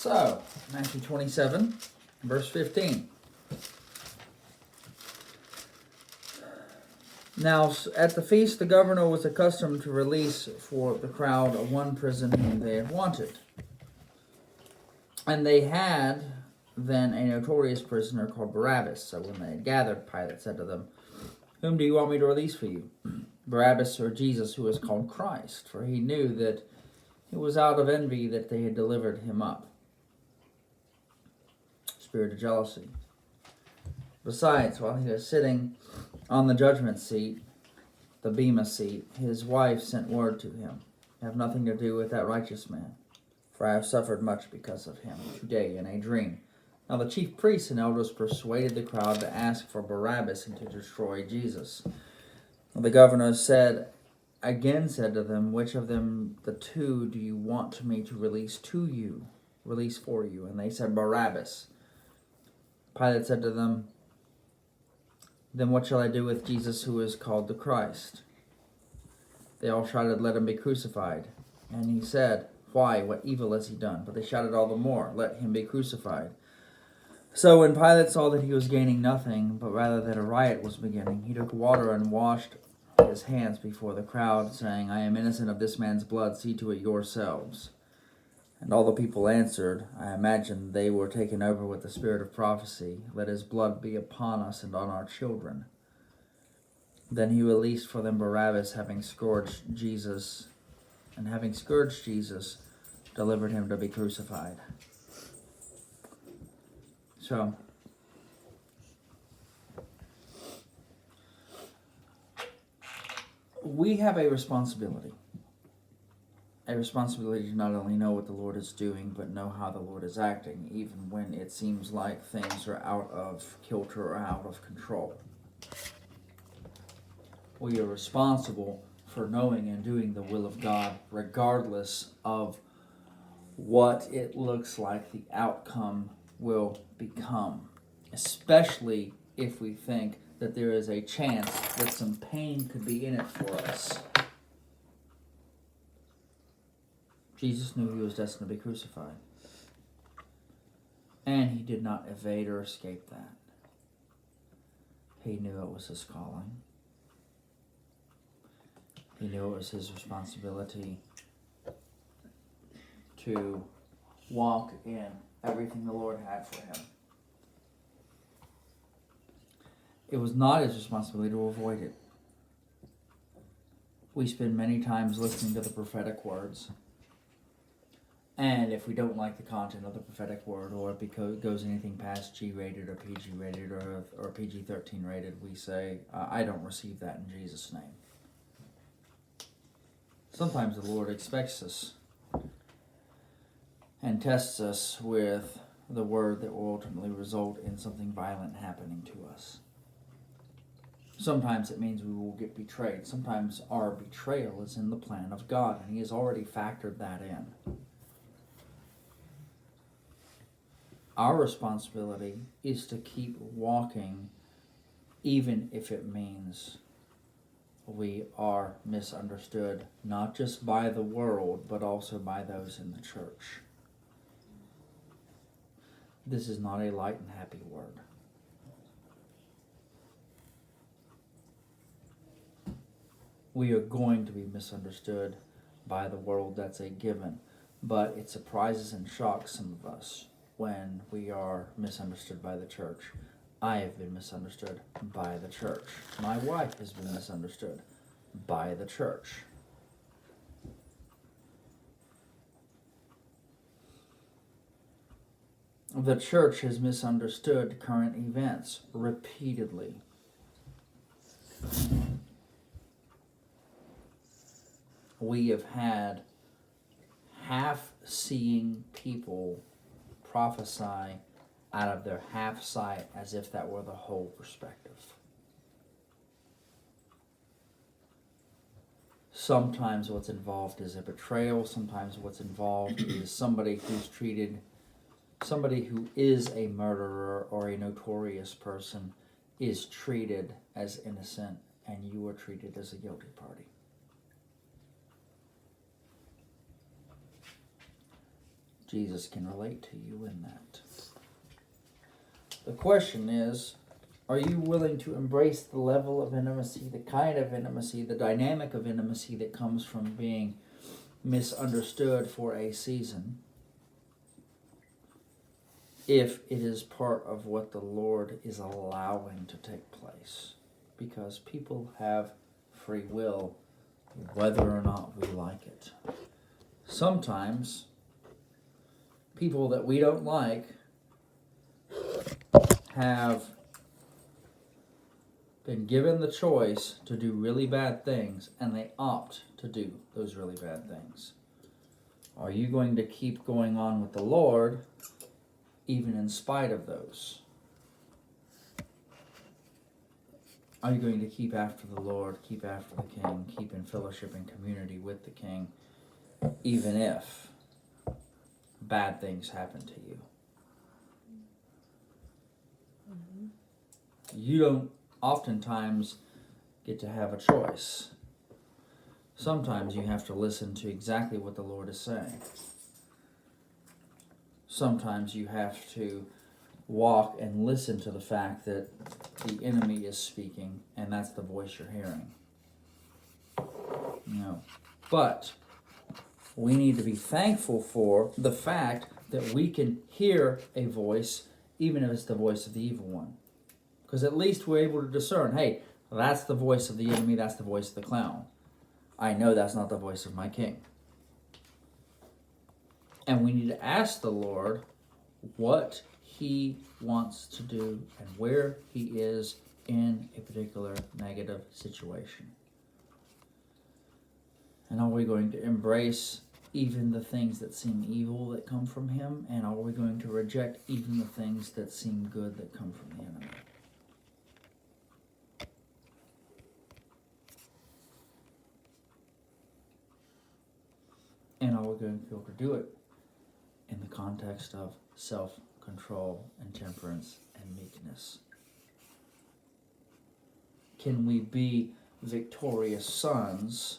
So, Matthew 27, verse 15. Now, at the feast, the governor was accustomed to release for the crowd one prisoner whom they had wanted. And they had then a notorious prisoner called Barabbas. So when they had gathered, Pilate said to them, "Whom do you want me to release for you? Barabbas or Jesus, who is called Christ?" For he knew that it was out of envy that they had delivered him up. Spirit of jealousy. Besides, while he was sitting on the judgment seat, the bema seat, his wife sent word to him, "Have nothing to do with that righteous man, for I have suffered much because of him today in a dream." Now the chief priests and elders persuaded the crowd to ask for Barabbas and to destroy Jesus. The governor again said to them, "Which of them the two do you want me to release for you?" And they said, "Barabbas." Pilate said to them, "Then what shall I do with Jesus, who is called the Christ?" They all shouted, "Let him be crucified." And he said, "Why? What evil has he done?" But they shouted all the more, "Let him be crucified." So when Pilate saw that he was gaining nothing, but rather that a riot was beginning, he took water and washed his hands before the crowd, saying, "I am innocent of this man's blood. See to it yourselves." And all the people answered, "I imagine they were taken over with the spirit of prophecy. Let his blood be upon us and on our children." Then he released for them Barabbas, having scourged Jesus, delivered him to be crucified. So, we have a responsibility. A responsibility to not only know what the Lord is doing, but know how the Lord is acting, even when it seems like things are out of kilter or out of control. We are responsible for knowing and doing the will of God, regardless of what it looks like the outcome will become, especially if we think that there is a chance that some pain could be in it for us. Jesus knew he was destined to be crucified, and he did not evade or escape that. He knew it was his calling. He knew it was his responsibility to walk in everything the Lord had for him. It was not his responsibility to avoid it. We spend many times listening to the prophetic words, and if we don't like the content of the prophetic word, or if it goes anything past G-rated or PG-rated or PG-13 rated, we say, "I don't receive that in Jesus' name." Sometimes the Lord expects us and tests us with the word that will ultimately result in something violent happening to us. Sometimes it means we will get betrayed. Sometimes our betrayal is in the plan of God, and he has already factored that in. Our responsibility is to keep walking, even if it means we are misunderstood, not just by the world, but also by those in the church. This is not a light and happy word. We are going to be misunderstood by the world, that's a given. But it surprises and shocks some of us when we are misunderstood by the church. I have been misunderstood by the church. My wife has been misunderstood by the church. The church has misunderstood current events repeatedly. We have had half-seeing people prophesy out of their half-sight as if that were the whole perspective. Sometimes what's involved is a betrayal. Sometimes what's involved is somebody who is a murderer or a notorious person is treated as innocent, and you are treated as a guilty party. Jesus can relate to you in that. The question is, are you willing to embrace the level of intimacy, the kind of intimacy, the dynamic of intimacy that comes from being misunderstood for a season, if it is part of what the Lord is allowing to take place? Because people have free will, whether or not we like it. Sometimes people that we don't like have been given the choice to do really bad things, and they opt to do those really bad things. Are you going to keep going on with the Lord even in spite of those? Are you going to keep after the Lord, keep after the King, keep in fellowship and community with the King, even if bad things happen to you? Mm-hmm. You don't oftentimes get to have a choice. Sometimes you have to listen to exactly what the Lord is saying. Sometimes you have to walk and listen to the fact that the enemy is speaking, and that's the voice you're hearing. But we need to be thankful for the fact that we can hear a voice, even if it's the voice of the evil one. Because at least we're able to discern, hey, that's the voice of the enemy, that's the voice of the clown. I know that's not the voice of my King. And we need to ask the Lord what He wants to do and where He is in a particular negative situation. And are we going to embrace even the things that seem evil that come from Him? And are we going to reject even the things that seem good that come from the enemy? And are we going to be able to do it in the context of self-control and temperance and meekness? Can we be victorious sons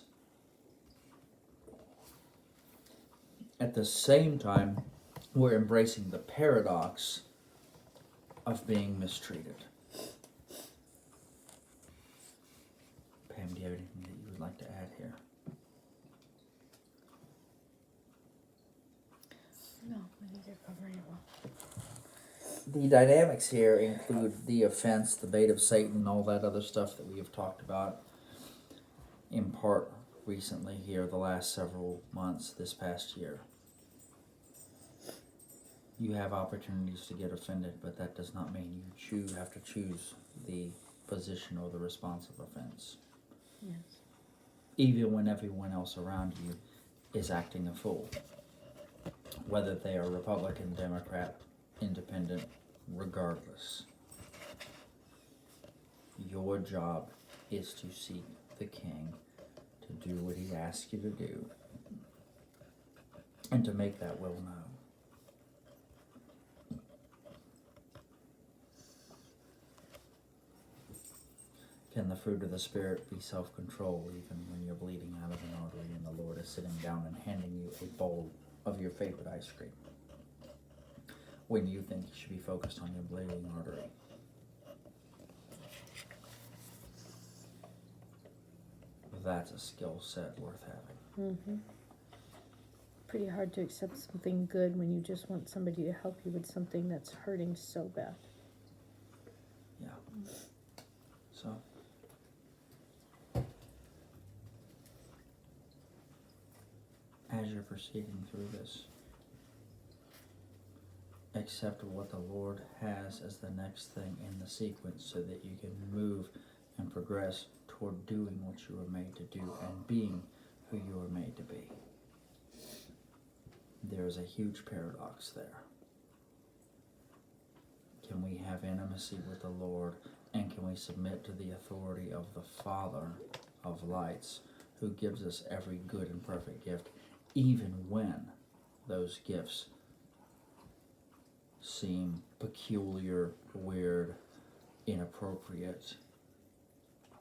at the same time we're embracing the paradox of being mistreated? Pam, do you have anything that you would like to add here? No, I think you're covering it well. The dynamics here include the offense, the bait of Satan, all that other stuff that we have talked about in part recently here, the last several months, this past year. You have opportunities to get offended, but that does not mean you have to choose the position or the response of offense. Yes. Even when everyone else around you is acting a fool. Whether they are Republican, Democrat, Independent, regardless. Your job is to seek the King, to do what He asks you to do, and to make that will known. Can the fruit of the Spirit be self-control even when you're bleeding out of an artery and the Lord is sitting down and handing you a bowl of your favorite ice cream, when you think you should be focused on your bleeding artery? That's a skill set worth having. Mm-hmm. Pretty hard to accept something good when you just want somebody to help you with something that's hurting so bad. Yeah. So, as you're proceeding through this, accept what the Lord has as the next thing in the sequence so that you can move and progress toward doing what you were made to do and being who you were made to be. There is a huge paradox there. Can we have intimacy with the Lord, and can we submit to the authority of the Father of lights, who gives us every good and perfect gift, even when those gifts seem peculiar, weird, inappropriate,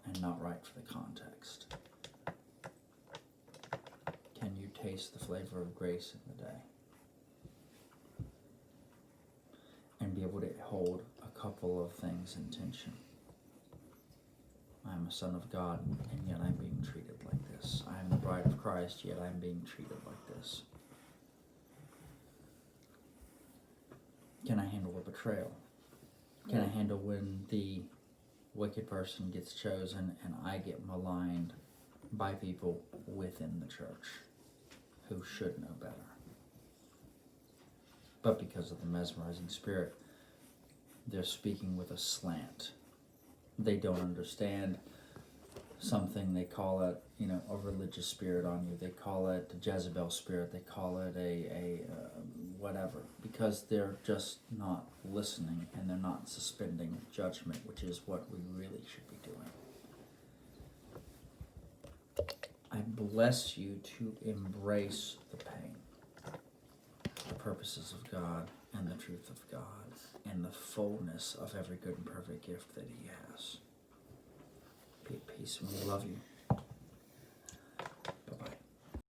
and not right for the context? Can you taste the flavor of grace in the day? hold a couple of things in tension. I'm a son of God, and yet I'm being treated like this. I am the bride of Christ, yet I'm being treated like this. Can I handle a betrayal? Can I handle when the wicked person gets chosen and I get maligned by people within the church who should know better? But because of the mesmerizing spirit, they're speaking with a slant. They don't understand something. They call it, a religious spirit on you. They call it a Jezebel spirit. They call it a whatever, because they're just not listening and they're not suspending judgment, which is what we really should be doing. I bless you to embrace the pain, the purposes of God, and the truth of God, and the fullness of every good and perfect gift that He has. Be at peace, and we love you.